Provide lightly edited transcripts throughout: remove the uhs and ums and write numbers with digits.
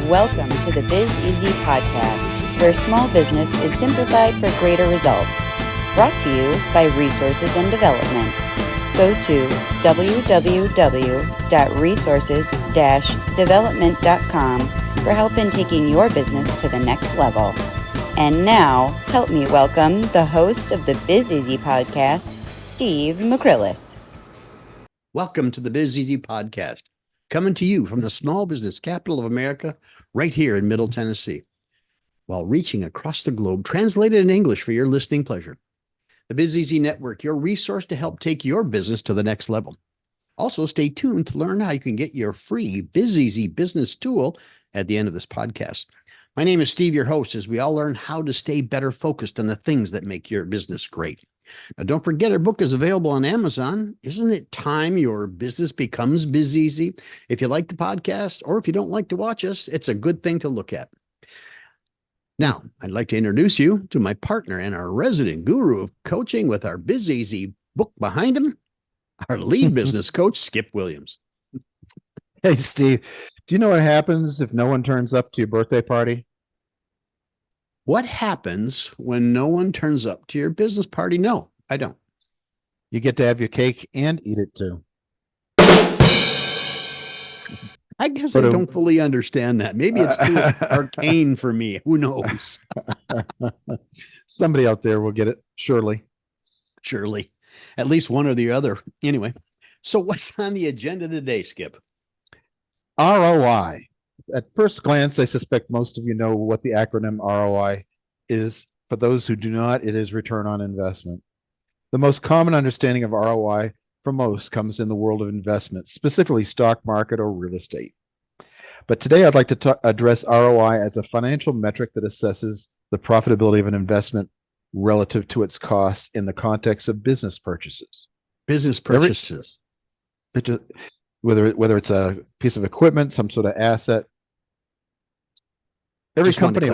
Welcome to the Biz Easy podcast, where small business is simplified for greater results. Brought to you by Resources and Development. Go to www.resources-development.com for help in taking your business to the next level. And now, help me welcome the host of the Biz Easy podcast, Steve McCrillis. Welcome to the Biz Easy podcast, coming to you from the small business capital of America, right here in Middle Tennessee, while reaching across the globe, translated in English for your listening pleasure. The Biz Easy Network, your resource to help take your business to the next level. Also, stay tuned to learn how you can get your free Biz Easy business tool at the end of this podcast. My name is Steve, your host, as we all learn how to stay better focused on the things that make your business great. Now, don't forget our book is available on Amazon. Isn't it time your business becomes Biz Easy? If you like the podcast or if you don't like to watch us, it's a good thing to look at. Now, I'd like to introduce you to my partner and our resident guru of coaching with our Biz Easy book behind him, our lead business coach, Skip Williams. Hey, Steve, do you know what happens if no one turns up to your birthday party? What happens when no one turns up to your business party? No, I don't. You get to have your cake and eat it too. I guess I don't fully understand that. Maybe it's too arcane for me. Who knows? Somebody out there will get it, surely. Surely. At least one or the other. Anyway, so what's on the agenda today, Skip? ROI. At first glance, I suspect most of you know what the acronym ROI is. For those who do not, it is return on investment. The most common understanding of ROI for most comes in the world of investment, specifically stock market or real estate. But today I'd like to address ROI as a financial metric that assesses the profitability of an investment relative to its costs in the context of business purchases. Business purchases. Whether it's a piece of equipment, some sort of asset. Every company,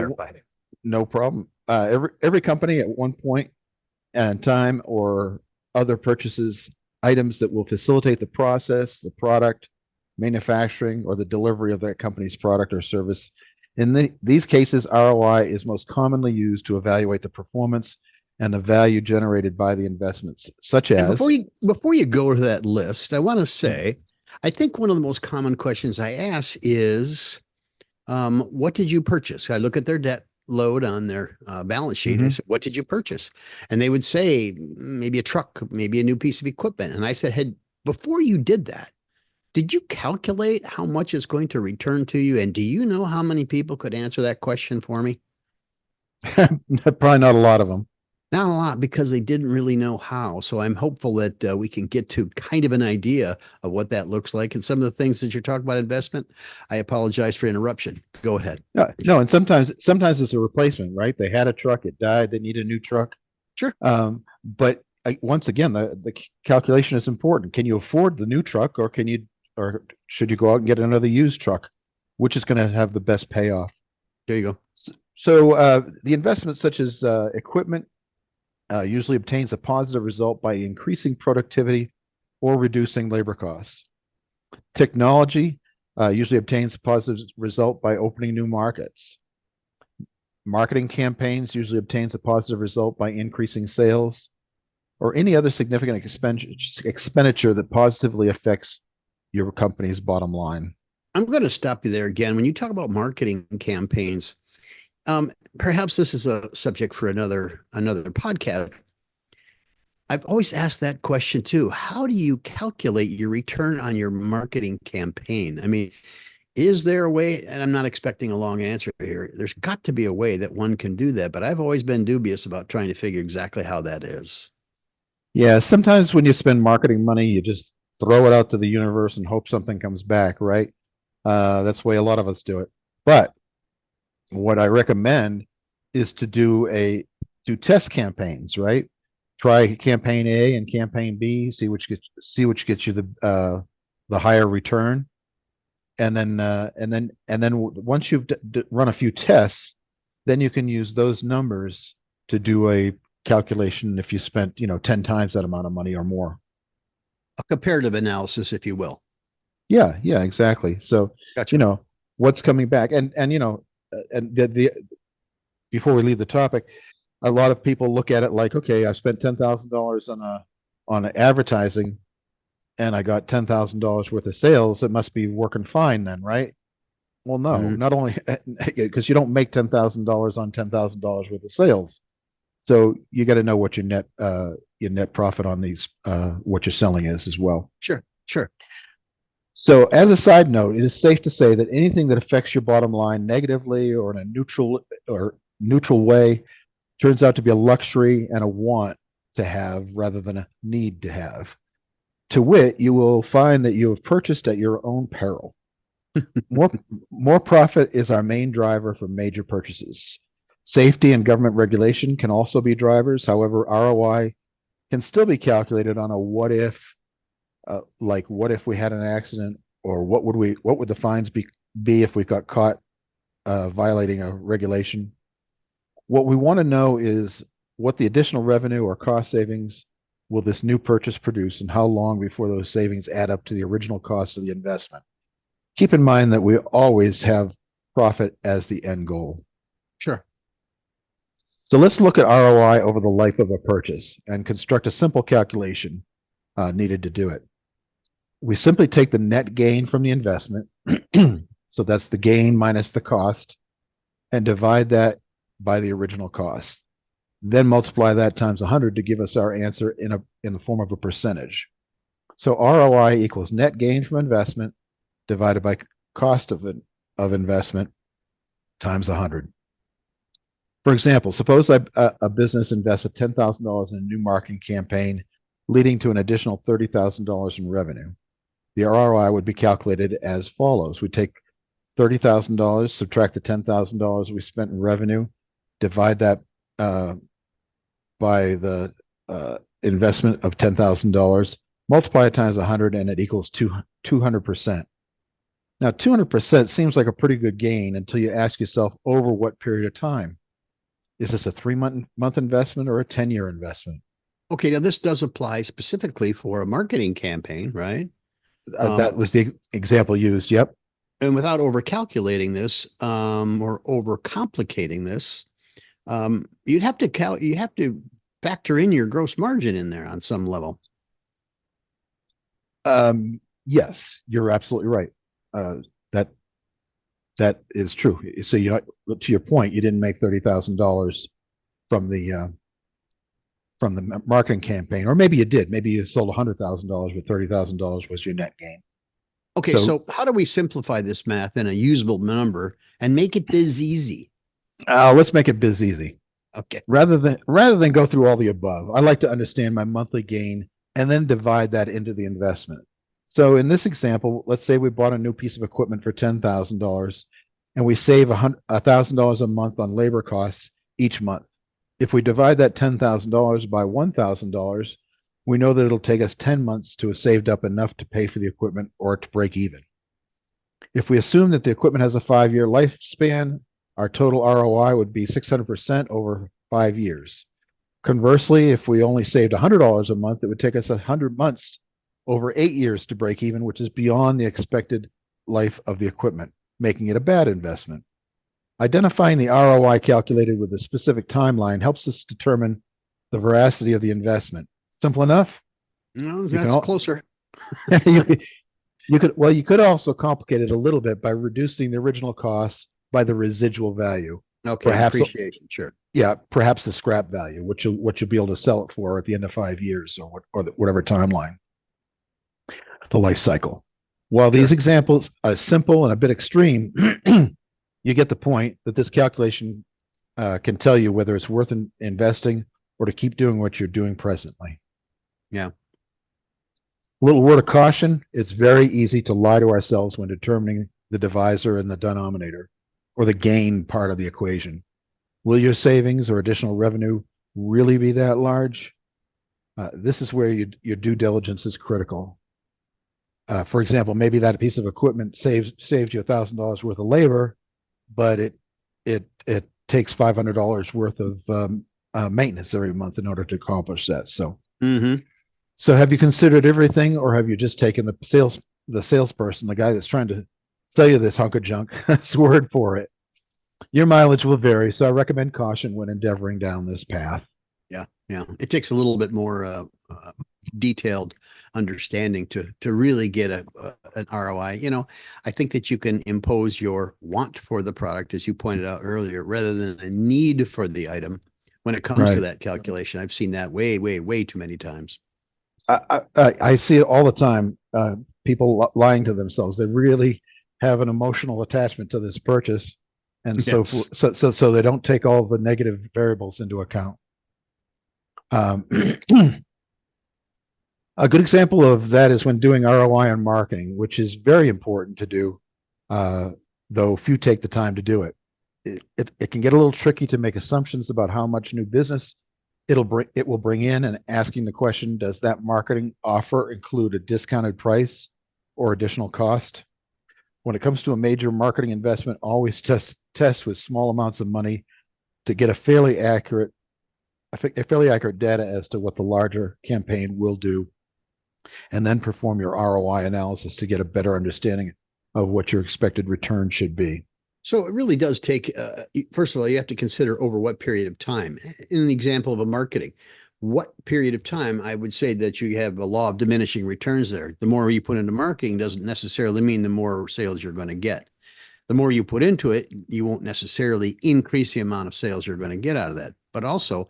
no problem. Every company at one point in time or other purchases items that will facilitate the process, the product, manufacturing, or the delivery of that company's product or service. In these cases, ROI is most commonly used to evaluate the performance and the value generated by the investments, such as... And before you go to that list, I want to say, I think one of the most common questions I ask is, what did you purchase? I look at their debt load on their balance sheet. I said, what did you purchase? And they would say, maybe a truck, maybe a new piece of equipment. And I said, before you did that, did you calculate how much it's going to return to you? And do you know how many people could answer that question for me? Probably not a lot of them. Not a lot, because they didn't really know how. So I'm hopeful that we can get to kind of an idea of what that looks like. And some of the things that you're talking about investment, I apologize for interruption. Go ahead. No, and sometimes it's a replacement, right? They had a truck, it died, they need a new truck. Sure. But once again, the calculation is important. Can you afford the new truck, or should you go out and get another used truck? Which is going to have the best payoff? There you go. So the investments such as equipment usually obtains a positive result by increasing productivity or reducing labor costs. Technology usually obtains a positive result by opening new markets. Marketing campaigns usually obtains a positive result by increasing sales, or any other significant expenditure that positively affects your company's bottom line. I'm going to stop you there again. When you talk about marketing campaigns, perhaps this is a subject for another podcast. I've always asked that question too. How do you calculate your return on your marketing campaign? I mean, is there a way, and I'm not expecting a long answer here, there's got to be a way that one can do that, but I've always been dubious about trying to figure exactly how that is. Yeah, sometimes when you spend marketing money, you just throw it out to the universe and hope something comes back, right? That's the way a lot of us do it. But what I recommend is to do test campaigns, right? Try campaign A and campaign B, see which gets you the higher return, and then once you've run a few tests, then you can use those numbers to do a calculation if you spent 10 times that amount of money or more. A comparative analysis, if you will. Yeah, exactly. So, gotcha. what's coming back. And and the before we leave the topic, a lot of people look at it like, okay, I spent $10,000 on advertising and I got $10,000 worth of sales. It must be working fine then, right? Well, no, Mhm. not only because you don't make $10,000 on $10,000 worth of sales. So you got to know what your net profit on these what you're selling is as well. Sure, sure. So as a side note, it is safe to say that anything that affects your bottom line negatively or in a neutral way turns out to be a luxury and a want to have rather than a need to have. To wit, you will find that you have purchased at your own peril. More, more profit is our main driver for major purchases. Safety and government regulation can also be drivers. However, ROI can still be calculated on a what if, like what if we had an accident, or what would the fines be if we got caught violating a regulation. What we want to know is what the additional revenue or cost savings will this new purchase produce, and how long before those savings add up to the original cost of the investment. Keep in mind that we always have profit as the end goal. Sure. So let's look at ROI over the life of a purchase and construct a simple calculation needed to do it. We simply take the net gain from the investment, so that's the gain minus the cost, and divide that by the original cost. Then multiply that times 100 to give us our answer in the form of a percentage. So ROI equals net gain from investment divided by cost of investment times 100. For example, suppose a business invests $10,000 in a new marketing campaign, leading to an additional $30,000 in revenue. The ROI would be calculated as follows. We take $30,000, subtract the $10,000 we spent in revenue, divide that by the investment of $10,000, multiply it times 100, and it equals 200%. Now, 200% seems like a pretty good gain until you ask yourself, over what period of time? Is this a 3-month investment or a 10-year investment? Okay, now this does apply specifically for a marketing campaign, right? That was the example used. Yep. And without overcalculating this or overcomplicating this, you have to factor in your gross margin in there on some level. Yes, you're absolutely right. That is true. So to your point, you didn't make $30,000 from the marketing campaign, or maybe you did. Maybe you sold $100,000, but $30,000 was your net gain. Okay, so how do we simplify this math in a usable number and make it biz easy? Let's make it biz easy. Okay. Rather than go through all the above, I like to understand my monthly gain and then divide that into the investment. So in this example, let's say we bought a new piece of equipment for $10,000 and we save $1,000 a month on labor costs each month. If we divide that $10,000 by $1,000, we know that it'll take us 10 months to have saved up enough to pay for the equipment or to break even. If we assume that the equipment has a 5-year lifespan, our total ROI would be 600% over 5 years. Conversely, if we only saved $100 a month, it would take us 100 months over 8 years to break even, which is beyond the expected life of the equipment, making it a bad investment. Identifying the ROI calculated with a specific timeline helps us determine the veracity of the investment. Simple enough? No, that's closer. You could also complicate it a little bit by reducing the original cost by the residual value. Okay, perhaps appreciation, sure. Yeah, perhaps the scrap value, which you'll be able to sell it for at the end of 5 years or whatever timeline, the life cycle. While these examples are simple and a bit extreme, you get the point that this calculation can tell you whether it's worth investing or to keep doing what you're doing presently. Yeah. A little word of caution: it's very easy to lie to ourselves when determining the divisor and the denominator, or the gain part of the equation. Will your savings or additional revenue really be that large? This is where your due diligence is critical. For example, maybe that piece of equipment saved you $1,000 worth of labor, but it takes $500 worth of maintenance every month in order to accomplish that. So, so have you considered everything, or have you just taken the salesperson, the guy that's trying to sell you this hunk of junk. That's the word for it. Your mileage will vary, so I recommend caution when endeavoring down this path. Yeah, yeah. It takes a little bit more detailed understanding to really get an ROI. I think that you can impose your want for the product, as you pointed out earlier, rather than a need for the item when it comes to Right. that calculation. I've seen that way, way, way too many times. I see it all the time. People lying to themselves. They really have an emotional attachment to this purchase, and Yes. so they don't take all the negative variables into account. Um, a good example of that is when doing ROI on marketing, which is very important to do, though few take the time to do it. It can get a little tricky to make assumptions about how much new business it will bring in, and asking the question, does that marketing offer include a discounted price or additional cost? When it comes to a major marketing investment, always test with small amounts of money to get a fairly accurate data as to what the larger campaign will do, and then perform your ROI analysis to get a better understanding of what your expected return should be. So it really does take, first of all, you have to consider over what period of time. In the example of a marketing, what period of time I would say that you have a law of diminishing returns there. The more you put into marketing doesn't necessarily mean the more sales you're going to get. The more you put into it, you won't necessarily increase the amount of sales you're going to get out of that. But also,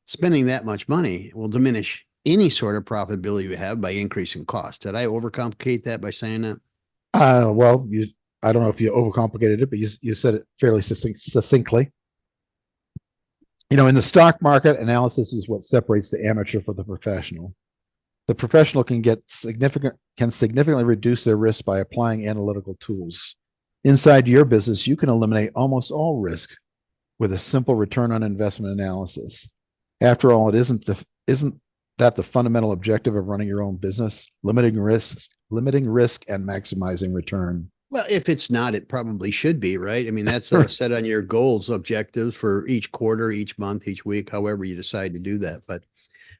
spending that much money will diminish any sort of profitability you have by increasing cost. Did I overcomplicate that by saying that? Well, I don't know if you overcomplicated it, but you said it fairly succinctly. In the stock market, analysis is what separates the amateur from the professional. The professional can significantly reduce their risk by applying analytical tools. Inside your business, you can eliminate almost all risk with a simple return on investment analysis. After all, isn't that the fundamental objective of running your own business? Limiting risk and maximizing return. Well, if it's not, it probably should be, right? I mean, that's set on your goals, objectives for each quarter, each month, each week, however you decide to do that. But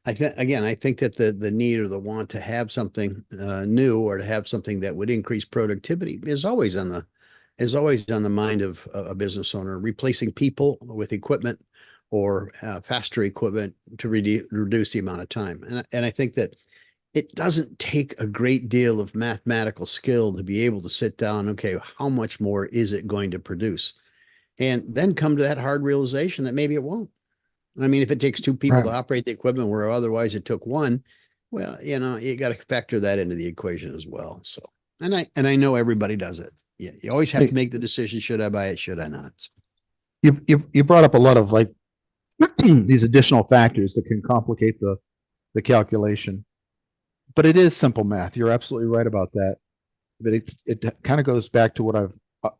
I think that the need or the want to have something new, or to have something that would increase productivity, is always on the mind of a business owner. Replacing people with equipment, or faster equipment to reduce the amount of time. And I think that it doesn't take a great deal of mathematical skill to be able to sit down. Okay, how much more is it going to produce? And then come to that hard realization that maybe it won't. I mean, if it takes two people to Right. operate the equipment where otherwise it took one, well, you got to factor that into the equation as well. So, and I know everybody does it. Yeah, you always have to make the decision: should I buy it? Should I not? So, You brought up a lot of these additional factors that can complicate the calculation, but it is simple math. You're absolutely right about that. But it kind of goes back to what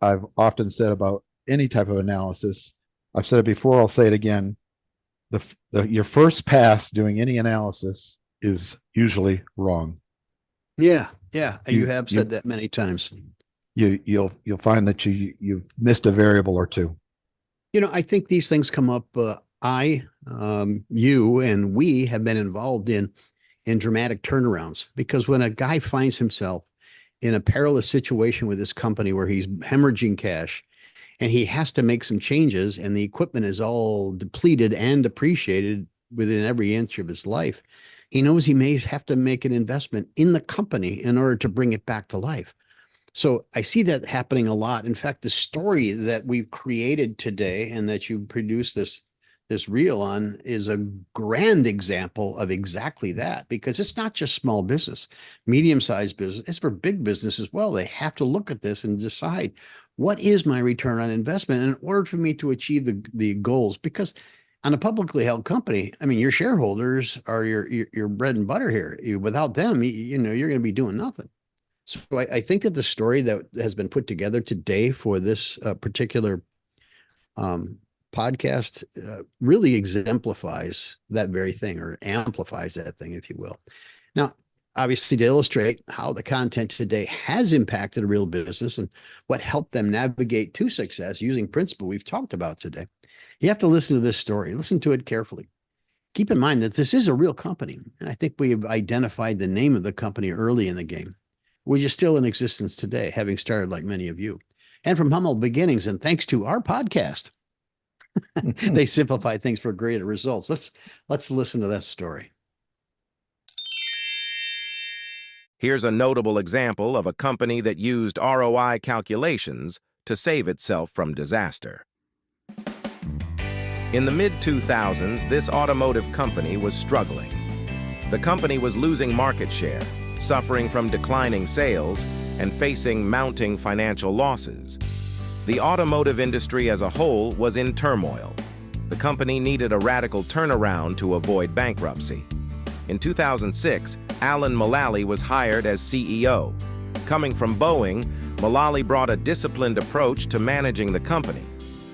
I've often said about any type of analysis. I've said it before. I'll say it again. Your first pass doing any analysis is usually wrong. yeah, you You have you said that many times. you'll find that you've missed a variable or two. I think these things come up. You, and we have been involved in dramatic turnarounds, because when a guy finds himself in a perilous situation with this company where he's hemorrhaging cash, and he has to make some changes, and the equipment is all depleted and depreciated within every inch of his life, he knows he may have to make an investment in the company in order to bring it back to life. So I see that happening a lot. In fact, the story that we've created today and that you produced this reel on is a grand example of exactly that, because it's not just small business, medium-sized business, it's for big business as well. They have to look at this and decide, what is my return on investment in order for me to achieve the goals? Because on a publicly held company, I mean, your shareholders are your bread and butter here. Without them, you're going to be doing nothing. So I think that the story that has been put together today for this particular um, podcast really exemplifies that very thing, or amplifies that thing, if you will. Now, obviously, to illustrate how the content today has impacted a real business and what helped them navigate to success using principle we've talked about today, you have to listen to this story. Listen to it carefully. Keep in mind that this is a real company. I think we have identified the name of the company early in the game. which is still in existence today, having started like many of you. And from humble beginnings, and thanks to our podcast, they simplify things for greater results. Let's listen to that story. Here's a notable example of a company that used ROI calculations to save itself from disaster. In the mid-2000s, this automotive company was struggling. The company was losing market share, suffering from declining sales, and facing mounting financial losses. The automotive industry as a whole was in turmoil. The company needed a radical turnaround to avoid bankruptcy. In 2006, Alan Mulally was hired as CEO. Coming from Boeing, Mulally brought a disciplined approach to managing the company,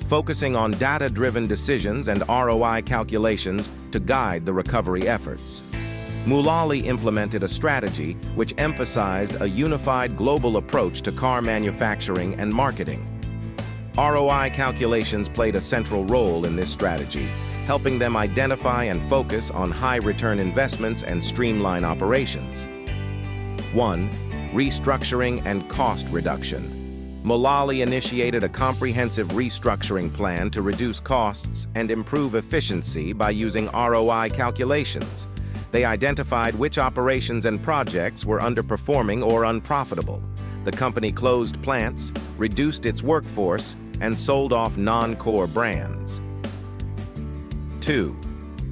focusing on data-driven decisions and ROI calculations to guide the recovery efforts. Mulally implemented a strategy which emphasized a unified global approach to car manufacturing and marketing. ROI calculations played a central role in this strategy, helping them identify and focus on high-return investments and streamline operations. 1. Restructuring and cost reduction. Mulally initiated a comprehensive restructuring plan to reduce costs and improve efficiency by using ROI calculations. They identified which operations and projects were underperforming or unprofitable. The company closed plants, reduced its workforce, and sold off non-core brands. 2.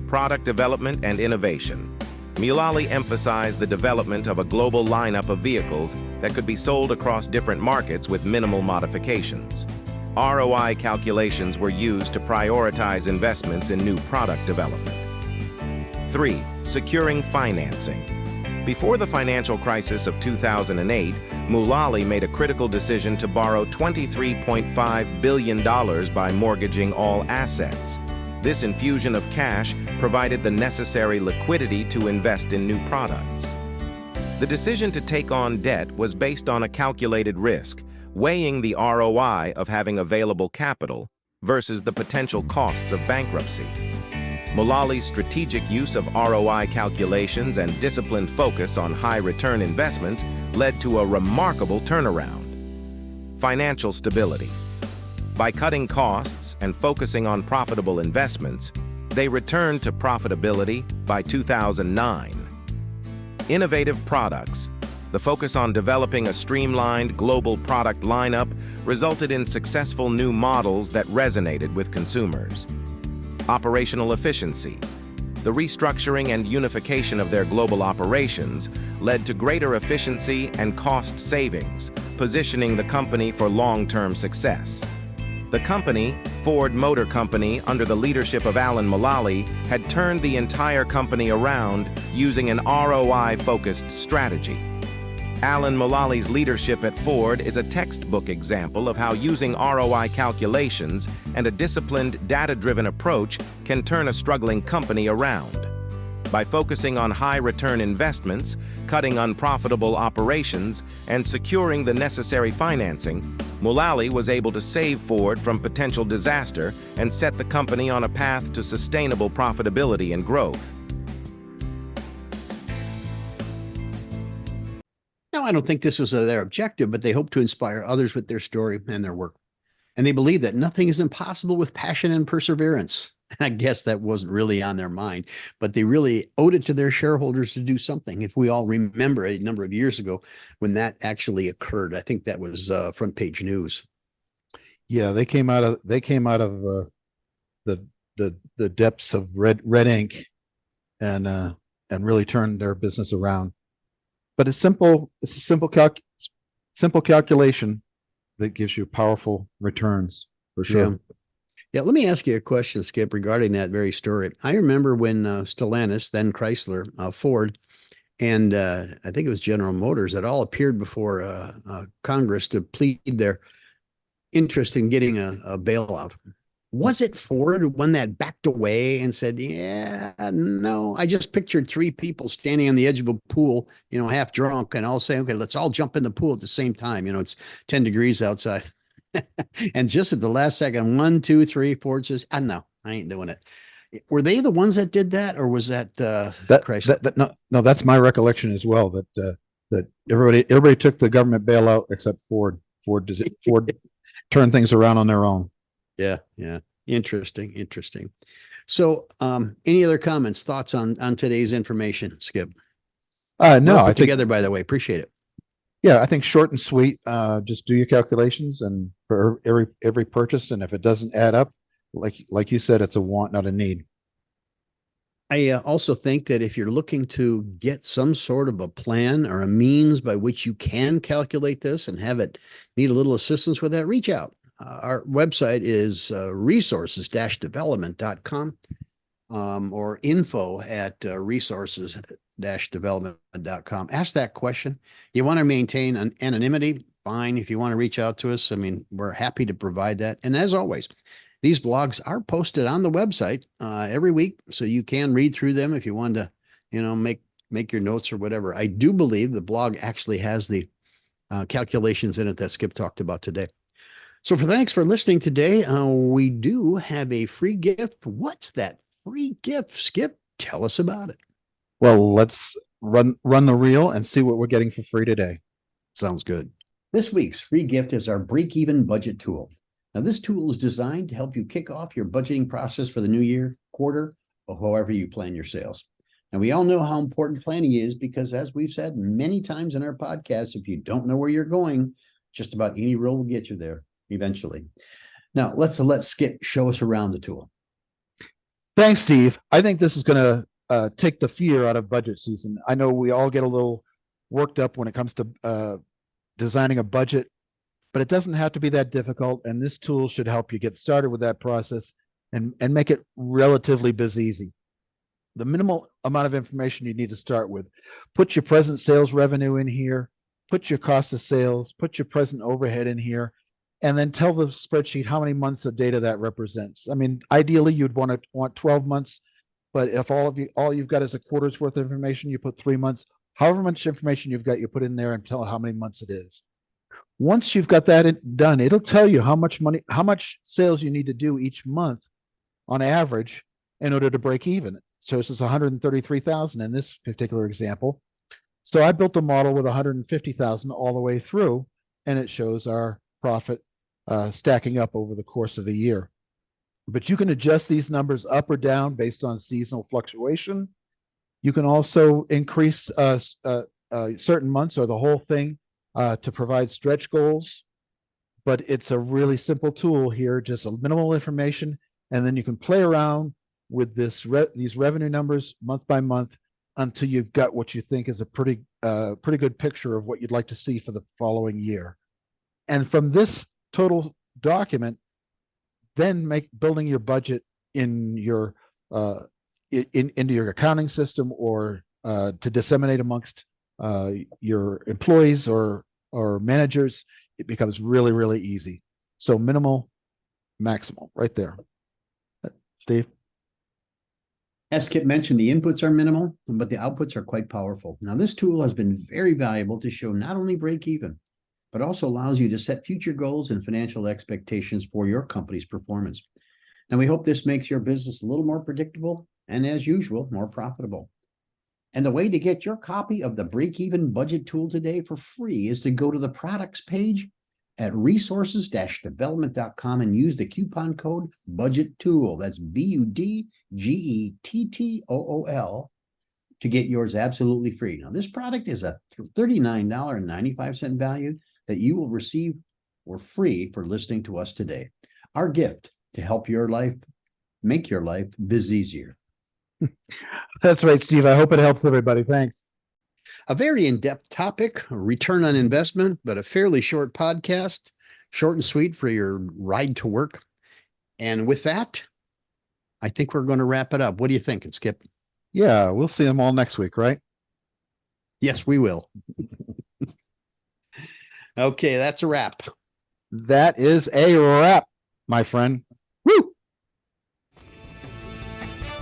Product development and innovation. Mulally emphasized the development of a global lineup of vehicles that could be sold across different markets with minimal modifications. ROI calculations were used to prioritize investments in new product development. 3. Securing financing. Before the financial crisis of 2008, Mulally made a critical decision to borrow $23.5 billion by mortgaging all assets. This infusion of cash provided the necessary liquidity to invest in new products. The decision to take on debt was based on a calculated risk, weighing the ROI of having available capital versus the potential costs of bankruptcy. Mulally's strategic use of ROI calculations and disciplined focus on high-return investments led to a remarkable turnaround. Financial stability. By cutting costs and focusing on profitable investments, they returned to profitability by 2009. Innovative products. The focus on developing a streamlined global product lineup resulted in successful new models that resonated with consumers. Operational efficiency. The restructuring and unification of their global operations led to greater efficiency and cost savings, positioning the company for long-term success. The company, Ford Motor Company, under the leadership of Alan Mulally, had turned the entire company around using an ROI-focused strategy. Alan Mulally's leadership at Ford is a textbook example of how using ROI calculations and a disciplined, data-driven approach can turn a struggling company around. By focusing on high-return investments, cutting unprofitable operations, and securing the necessary financing, Mulally was able to save Ford from potential disaster and set the company on a path to sustainable profitability and growth. Now, I don't think this was their objective, but they hope to inspire others with their story and their work. And they believe that nothing is impossible with passion and perseverance. And I guess that wasn't really on their mind, but they really owed it to their shareholders to do something. If we all remember a number of years ago when that actually occurred, I think that was front page news. Yeah, they came out of the depths of red ink and really turned their business around. But it's a simple calculation that gives you powerful returns for sure. Yeah. Yeah, let me ask you a question, Skip, regarding that very story. I remember when Stellantis, then Chrysler, Ford, and I think it was General Motors that all appeared before Congress to plead their interest in getting a bailout. Was it Ford when that backed away and said, yeah, no, I just pictured three people standing on the edge of a pool, half drunk, and all saying, okay, let's all jump in the pool at the same time. It's 10 degrees outside. And just at the last second, 1, 2, 3, Ford says, no, I ain't doing it. Were they the ones that did that, or was that Chrysler? No, that's my recollection as well. That that everybody took the government bailout except Ford. Ford turned things around on their own. Yeah. Interesting. So, any other comments, thoughts on today's information, Skip? No, Well I put think together, by the way. Appreciate it. yeah, I think short and sweet. Just do your calculations and for every purchase, and if it doesn't add up, like you said, it's a want, not a need. I also think that if you're looking to get some sort of a plan or a means by which you can calculate this and have it need a little assistance with that, reach out. Our website is resources-development.com or info@resources-development.com. Ask that question. You want to maintain an anonymity? Fine. If you want to reach out to us, I mean, we're happy to provide that. And as always, these blogs are posted on the website every week, so you can read through them if you want to, make your notes or whatever. I do believe the blog actually has the calculations in it that Skip talked about today. So thanks for listening today. We do have a free gift. What's that free gift, Skip? Tell us about it. Well, let's run the reel and see what we're getting for free today. Sounds good. This week's free gift is our break-even budget tool. Now, this tool is designed to help you kick off your budgeting process for the new year, quarter, or however you plan your sales. And we all know how important planning is because, as we've said many times in our podcast, if you don't know where you're going, just about any road will get you there eventually. Now, let's let Skip show us around the tool. Thanks, Steve. I think this is going to take the fear out of budget season. I know we all get a little worked up when it comes to designing a budget, but it doesn't have to be that difficult. And this tool should help you get started with that process and make it relatively easy. The minimal amount of information you need to start with. Put your present sales revenue in here, put your cost of sales, put your present overhead in here, and then tell the spreadsheet how many months of data that represents. I mean, ideally you'd want 12 months, but if all you've got is a quarter's worth of information, you put 3 months. However much information you've got, you put in there and tell how many months it is. Once you've got that done, it'll tell you how much sales you need to do each month on average in order to break even. So this is 133,000 in this particular example. So I built a model with 150,000 all the way through, and it shows our profit stacking up over the course of the year. But you can adjust these numbers up or down based on seasonal fluctuation. You can also increase certain months or the whole thing to provide stretch goals. But it's a really simple tool here, just a minimal information, and then you can play around with these revenue numbers month by month until you've got what you think is a pretty good picture of what you'd like to see for the following year. And from this total document, then building your budget in your into your accounting system or to disseminate amongst your employees or managers, it becomes really easy. So minimal, maximal, right there. Steve? As Skip mentioned, the inputs are minimal, but the outputs are quite powerful. Now, this tool has been very valuable to show not only break even, but also allows you to set future goals and financial expectations for your company's performance. Now, we hope this makes your business a little more predictable and, as usual, more profitable. And the way to get your copy of the break-even budget tool today for free is to go to the products page at resources-development.com and use the coupon code BUDGETTOOL. That's BUDGETTOOL to get yours absolutely free. Now, this product is a $39.95 value that you will receive for free for listening to us today. Our gift to help make your life biz easier. That's right, Steve. I hope it helps everybody. Thanks. A very in-depth topic, return on investment, but a fairly short podcast, short and sweet for your ride to work. And with that, I think we're going to wrap it up. What do you think, Skip? Yeah, we'll see them all next week, right? Yes, we will. Okay, that's a wrap. That is a wrap, my friend. Woo!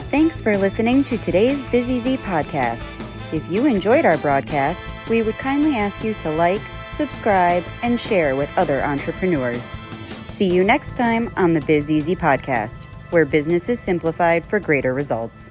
Thanks for listening to today's Biz Easy podcast. If you enjoyed our broadcast, we would kindly ask you to like, subscribe, and share with other entrepreneurs. See you next time on the Biz Easy podcast, where business is simplified for greater results.